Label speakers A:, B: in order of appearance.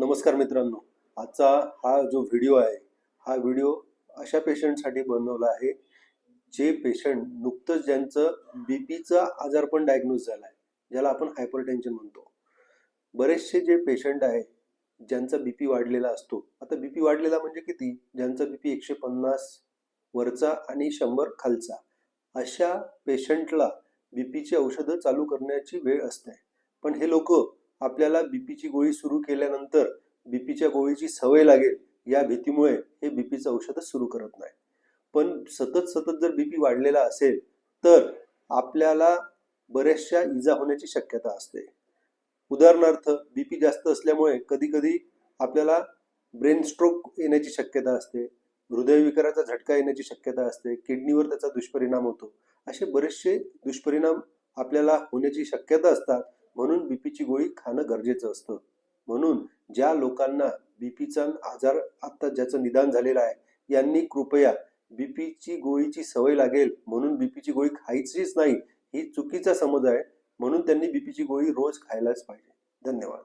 A: नमस्कार मित्रांनो. आजचा हा जो व्हिडिओ आहे, हा व्हिडिओ अशा पेशंटसाठी बनवला आहे जे पेशंट नुकतंच ज्यांचं बीपीचा आजारपण डायग्नोज झाला आहे, ज्याला आपण हायपरटेन्शन म्हणतो. बरेचसे जे पेशंट आहे ज्यांचा बीपी वाढलेला असतो. आता बीपी वाढलेला म्हणजे किती? ज्यांचा बीपी 150 वरचा आणि 100 खालचा, अशा पेशंटला बीपीची औषधं चालू करण्याची वेळ असते. पण हे लोक आपल्याला बीपीची गोळी सुरू केल्यानंतर बीपीच्या गोळीची सवय लागेल या भीतीमुळे हे बीपीचं औषध सुरू करत नाही. पण सतत सतत जर बीपी वाढलेला असेल तर आपल्याला बऱ्याचशा इजा होण्याची शक्यता असते. उदाहरणार्थ, बीपी जास्त असल्यामुळे कधी कधी आपल्याला ब्रेन स्ट्रोक येण्याची शक्यता असते, हृदयविकाराचा झटका येण्याची शक्यता असते, किडनीवर त्याचा दुष्परिणाम होतो. असे बरेचसे दुष्परिणाम आपल्याला होण्याची शक्यता असतात. म्हणून बीपीची गोळी खाणं गरजेचं असतं. म्हणून ज्या लोकांना बीपीचा आजार आता ज्याचं निदान झालेलं आहे, यांनी कृपया बीपीची गोळीची सवय लागेल म्हणून बीपीची गोळी खायचीच नाही, ही चुकीचा समज आहे. म्हणून त्यांनी बीपीची गोळी रोज खायलाच पाहिजे. धन्यवाद.